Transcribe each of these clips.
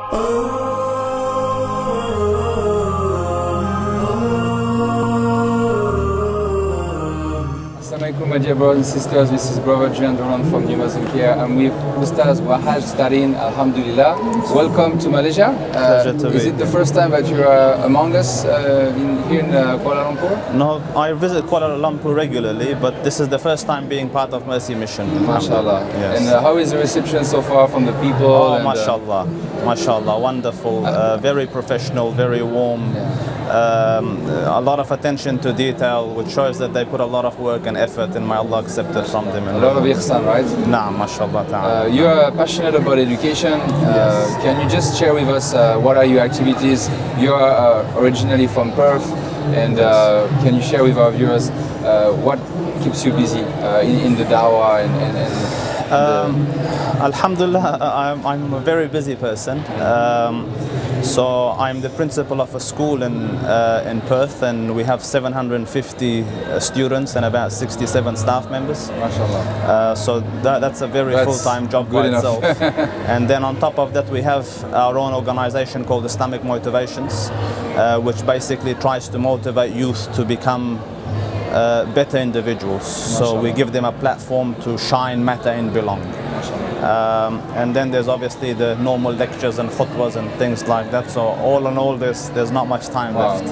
Assalamualaikum, my dear brothers and sisters. This is Brother Jian Doran from New Muslim here. I'm with Ustaz Wahaj Tarin, Alhamdulillah. Welcome to Malaysia. Is it the first time that you are among us here in Kuala Lumpur? No, I visit Kuala Lumpur regularly, but this is the first time being part of Mercy Mission. MashaAllah. Yes. And how is the reception so far from the people? Oh, MashaAllah. MashaAllah, wonderful, very professional, very warm. A lot of attention to detail, which shows that they put a lot of work and effort, and may Allah accept it from them. A lot of ihsan, right? Naam, mashallah. You are passionate about education. Yes. Can you just share with us what are your activities? You are originally from Perth, and can you share with our viewers what keeps you busy in the dawah Alhamdulillah, I'm a very busy person. So I'm the principal of a school in Perth, and we have 750 students and about 67 staff members. MashaAllah. So that's a very full-time job by itself. And then on top of that, we have our own organization called Islamic Motivations, which basically tries to motivate youth to become better individuals. So we give them a platform to shine, matter and belong. And then there's obviously the normal lectures and khutbas and things like that. So all in all, there's not much time left.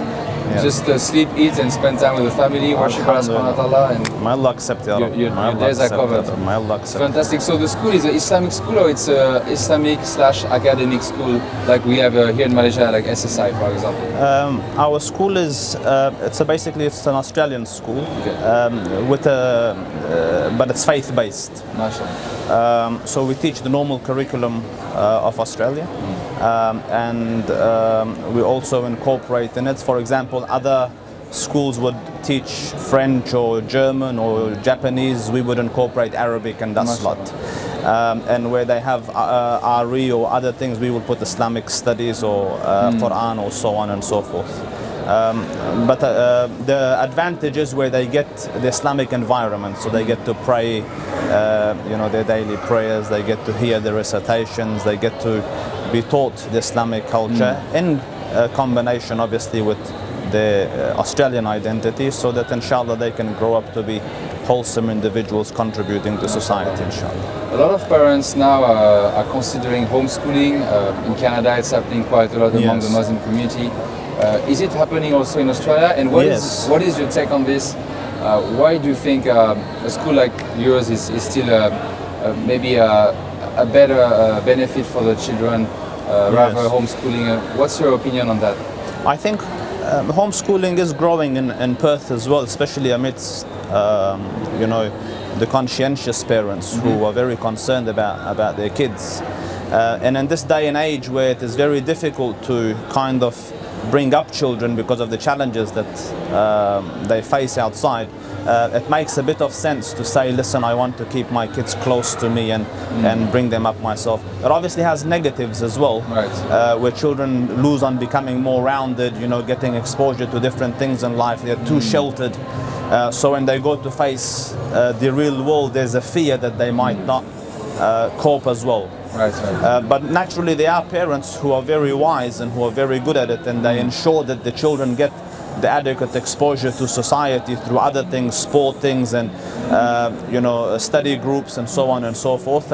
Yeah. Just sleep, eat and spend time with the family, worship Allah subhanahu wa ta'ala, and may Allah accept it. your days are covered. May Allah accept. Fantastic. So the school is an Islamic school, or it's a Islamic/academic school like we have here in Malaysia, like SSI for example? Our school is basically it's an Australian school, but it's faith-based. MashaAllah. So we teach the normal curriculum of Australia, and we also incorporate in it, for example, other schools would teach French or German or Japanese, we would incorporate Arabic and that slot. And where they have RE or other things, we would put Islamic studies or Quran or so on and so forth. But the advantage is where they get the Islamic environment, so they get to pray, their daily prayers, they get to hear the recitations, they get to be taught the Islamic culture in combination obviously with the Australian identity, so that inshallah they can grow up to be wholesome individuals contributing to society, inshallah. A lot of parents now are considering homeschooling. In Canada it's happening quite a lot among the Muslim community. Is it happening also in Australia? And what is your take on this? Why do you think a school like yours is still maybe a better benefit for the children rather homeschooling? What's your opinion on that? I think homeschooling is growing in Perth as well, especially amidst the conscientious parents who are very concerned about their kids. And in this day and age where it is very difficult to kind of bring up children because of the challenges that they face outside, it makes a bit of sense to say, listen, I want to keep my kids close to me and bring them up myself. It obviously has negatives as well, where children lose on becoming more rounded, getting exposure to different things in life. They're too sheltered. So when they go to face the real world, there's a fear that they might not cope as well. But naturally there are parents who are very wise and who are very good at it, and they ensure that the children get the adequate exposure to society through other things, sport things and study groups and so on and so forth,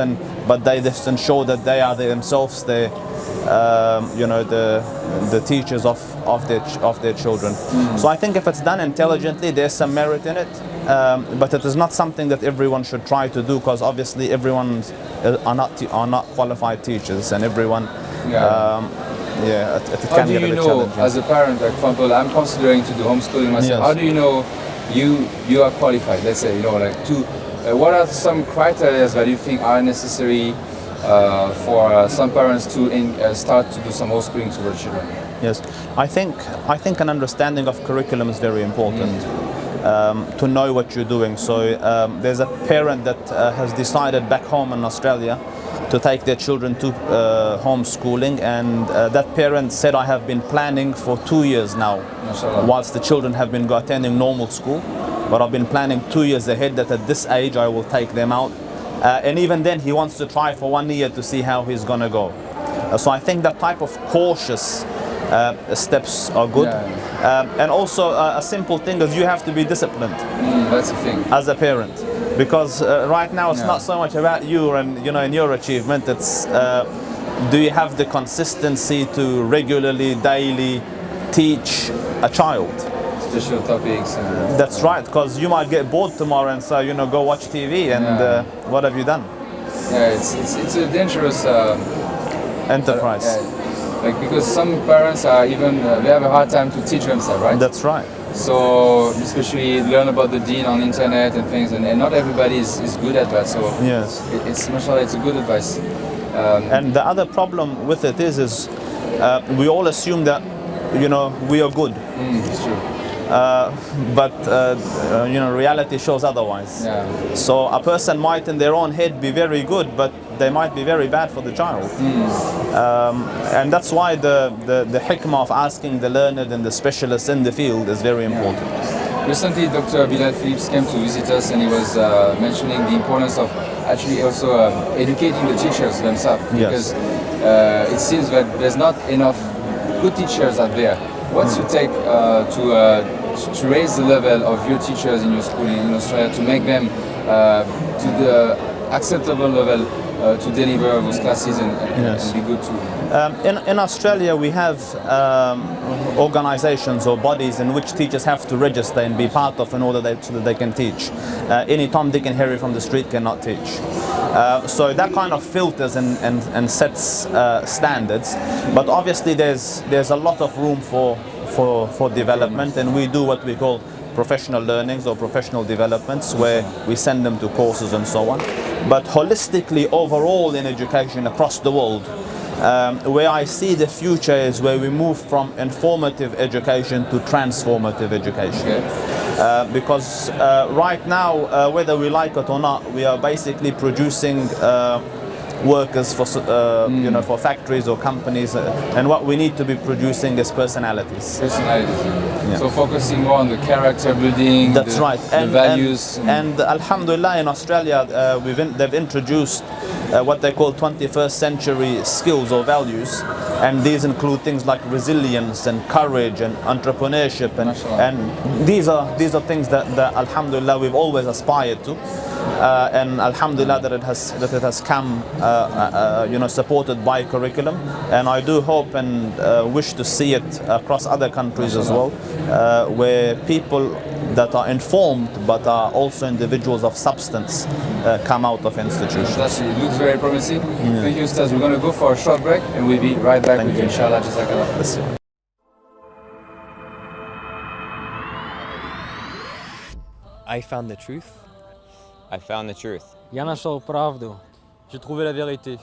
but they just ensure that they are themselves the teachers of their children. So I think if it's done intelligently, there's some merit in it, but it is not something that everyone should try to do, because obviously everyone are not qualified teachers, and everyone it how can do get a you bit know, challenging. as a parent, like, for example, I'm considering to do homeschooling myself. How do you know you are qualified? Let's say, what are some criteria that you think are necessary for some parents to start to do some homeschooling to their children? Yes, I think an understanding of curriculum is very important. To know what you're doing. So there's a parent that has decided back home in Australia to take their children to homeschooling, and that parent said, I have been planning for 2 years now, whilst the children have been attending normal school, but I've been planning 2 years ahead that at this age I will take them out, and even then he wants to try for 1 year to see how he's gonna go. So I think that type of cautious steps are good. And also a simple thing is you have to be disciplined. That's the thing. As a parent, because right now it's not so much about you and and your achievement. It's do you have the consistency to regularly, daily teach a child special topics? That's right, because you might get bored tomorrow and say, go watch TV, and what have you done? Yeah, it's a dangerous enterprise. Like, because some parents are even they have a hard time to teach themselves, right? That's right. So especially learn about the deen on internet and things, and not everybody is good at that. So yes, it's a good advice. And the other problem with it is we all assume that we are good. It's true. But reality shows otherwise. Yeah. So a person might in their own head be very good, but they might be very bad for the child. And that's why the hikmah of asking the learned and the specialists in the field is very important. Recently, Dr. Bilal Phillips came to visit us, and he was mentioning the importance of actually also educating the teachers themselves, because it seems that there's not enough good teachers out there. What's your take to raise the level of your teachers in your school in Australia, to make them to the acceptable level to deliver those classes and be good too? In Australia, we have organizations or bodies in which teachers have to register and be part of in order so that they can teach. Any Tom, Dick and Harry from the street cannot teach. So that kind of filters and sets standards. But obviously there's a lot of room for development, and we do what we call professional learnings or professional developments, where we send them to courses and so on. But holistically, overall in education across the world, where I see the future is where we move from informative education to transformative education. Because right now, whether we like it or not, we are basically producing workers for for factories or companies, and what we need to be producing is personalities. So focusing more on the character building. That's right. The values. And alhamdulillah, in Australia, they've introduced what they call 21st century skills or values, and these include things like resilience and courage and entrepreneurship, and these are things that alhamdulillah we've always aspired to. And alhamdulillah that it has come supported by curriculum, and I do hope and wish to see it across other countries as well, where people that are informed but are also individuals of substance come out of institutions. It looks very promising. Thank you, Ustaz. We're going to go for a short break, and we'll be right back with you, inshallah. Jazakallah. I found the truth. I found the truth. Я нашел правду. J'ai trouvé la vérité.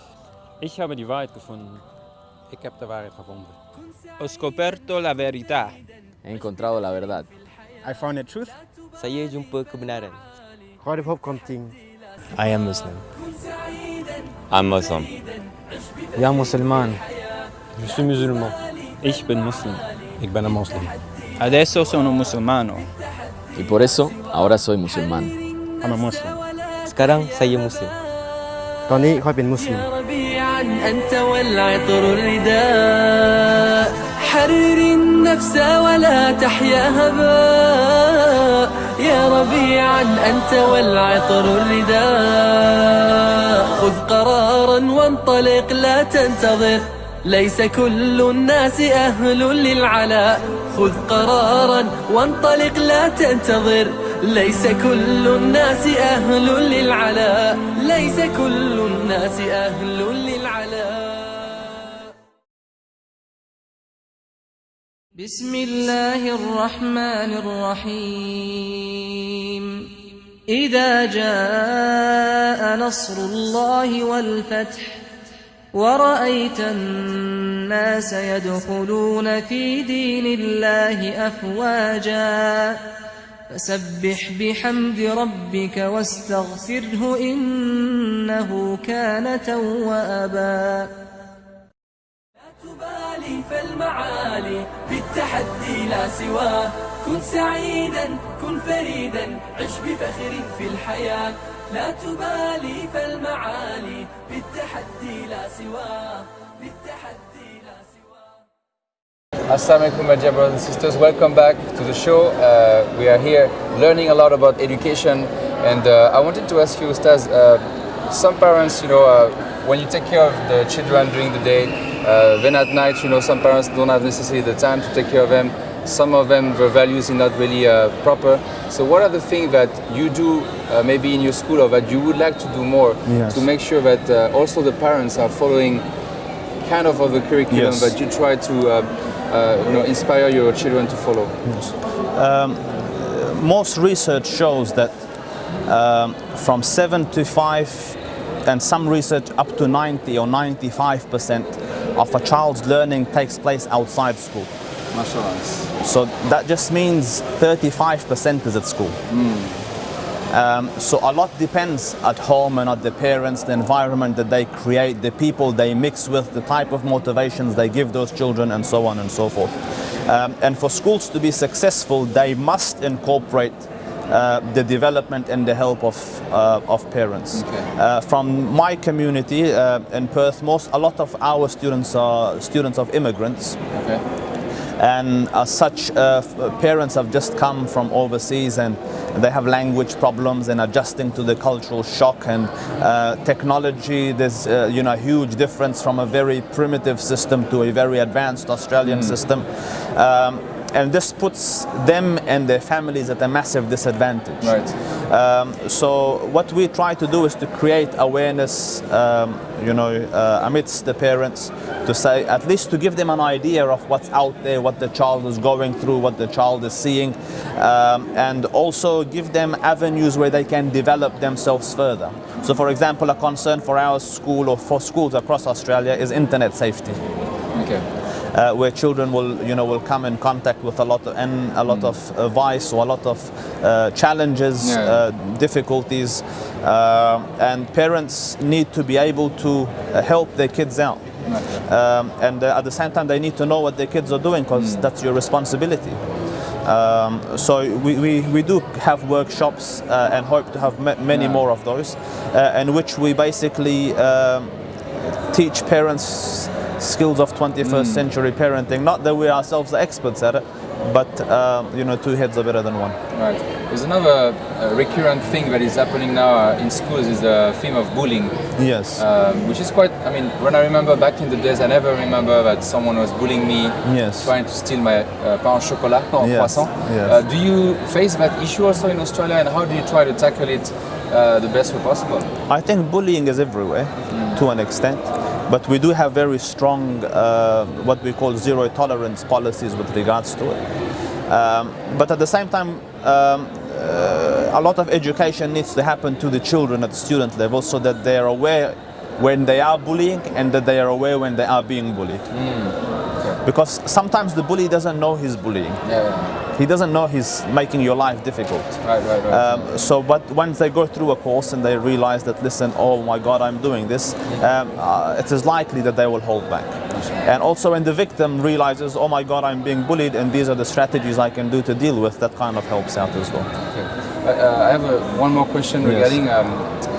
Ich habe die Wahrheit gefunden. Ik heb de waarheid gevonden. Ho scoperto la verità. He encontrado la verdad. I found the truth. Saya jumpa kebenaran. God of hope come true. I am Muslim. I'm Muslim. Я мусульман. Je suis musulman. Ich bin Muslim. Ik ben een moslim. Adesso sono musulmano. Y por eso, ahora soy musulmán. I'm a Muslim. Sekarang saya Muslim. ตอนนี้ค่อยเป็นมุสลิม أنت والعطر الرداء حرر النفس ولا تحيا هباء يا ربيعا أنت والعطر الرداء خذ قرارا وانطلق لا تنتظر ليس كل الناس أهل للعلاء خذ قرارا وانطلق لا تنتظر ليس كل الناس أهل للعلاء ليس كل الناس أهل للعلاء بسم الله الرحمن الرحيم إذا جاء نصر الله والفتح ورأيت الناس يدخلون في دين الله أفواجا فسبح بحمد ربك واستغفره إنه كان توابا لا تبالي فالمعالي بالتحدي لا سواه كن سعيدا كن فريدا عش بفخر في الحياة لا تبالي فالمعالي بالتحدي لا سواه بالتحدي لا سواه. Assalamu alaikum, my dear brothers and sisters. Welcome back to the show. We are here learning a lot about education, and I wanted to ask you, Ustaz, some parents, when you take care of the children during the day, then at night, some parents don't have necessarily the time to take care of them. Some of them, their values are not really proper. So what are the things that you do maybe in your school or that you would like to do more to make sure that also the parents are following kind of the curriculum that you try to inspire your children to follow? Yes. Most research shows that from 75 and some research up to 90 or 95% of a child's learning takes place outside school. MashaAllah. So that just means 35% is at school. So a lot depends at home and at the parents, the environment that they create, the people they mix with, the type of motivations they give those children, and so on and so forth. And for schools to be successful, they must incorporate the development and the help of parents. Okay. From my community in Perth, a lot of our students are students of immigrants. Okay. And as such, parents have just come from overseas and they have language problems and adjusting to the cultural shock and technology. There's a huge difference from a very primitive system to a very advanced Australian system. And this puts them and their families at a massive disadvantage. Right. So what we try to do is to create awareness, amidst the parents, to say, at least to give them an idea of what's out there, what the child is going through, what the child is seeing, and also give them avenues where they can develop themselves further. So for example, a concern for our school or for schools across Australia is internet safety. Okay. Where children will come in contact with a lot of vice or a lot of challenges, difficulties, and parents need to be able to help their kids out. And at the same time, they need to know what their kids are doing, because that's your responsibility. So we do have workshops and hope to have many more of those, in which we basically teach parents skills of 21st century parenting. Not that we ourselves are experts at it, but two heads are better than one. Right. There's another recurrent thing that is happening now in schools is the theme of bullying. Yes. Which is quite, when I remember back in the days, I never remember that someone was bullying me, trying to steal my pain au chocolat or croissant. Yes. Do you face that issue also in Australia, and how do you try to tackle it the best way possible? I think bullying is everywhere to an extent. But we do have very strong, what we call zero tolerance policies with regards to it. But at the same time, a lot of education needs to happen to the children at the student level, so that they are aware when they are bullying and that they are aware when they are being bullied. Okay. Because sometimes the bully doesn't know he's bullying. He doesn't know he's making your life difficult. Right. But once they go through a course and they realize that, listen, oh my God, I'm doing this, it is likely that they will hold back. And also when the victim realizes, oh my God, I'm being bullied, and these are the strategies I can do to deal with, that kind of helps out as well. Okay. I have one more question regarding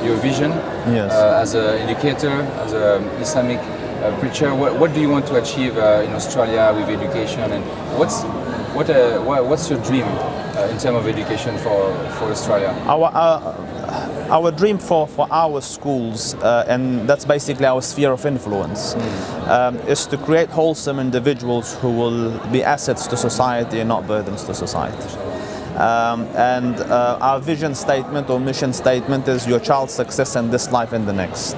your vision as an educator, as an Islamic preacher. What do you want to achieve in Australia with education, and what's your dream in terms of education for Australia? Our dream for our schools, and that's basically our sphere of influence, is to create wholesome individuals who will be assets to society and not burdens to society. And our vision statement or mission statement is your child's success in this life and the next.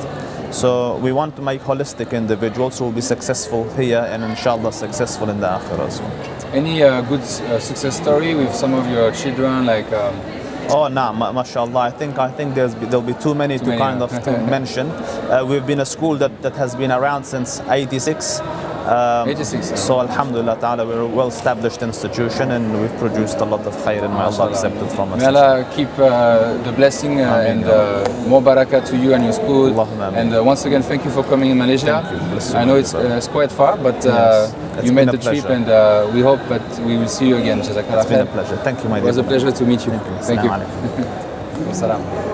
So we want to make holistic individuals who will be successful here and inshallah successful in the akhirah as well. Any good success story with some of your children, like? Oh no, mashallah. I think there'll be too many to mention. We've been a school that has been around since '86. 86. So alhamdulillah ta'ala, we're a well-established institution and we've produced a lot of khair, and may Allah accept it from us. May Allah keep the blessing and more barakah to you and your school. And once again, thank you for coming in Malaysia. I know it's quite far, but you made the trip, and we hope that we will see you again. It's been a pleasure. Thank you, my dear. It was a pleasure to meet you. Thank you. Assalamu alaikum. Salam.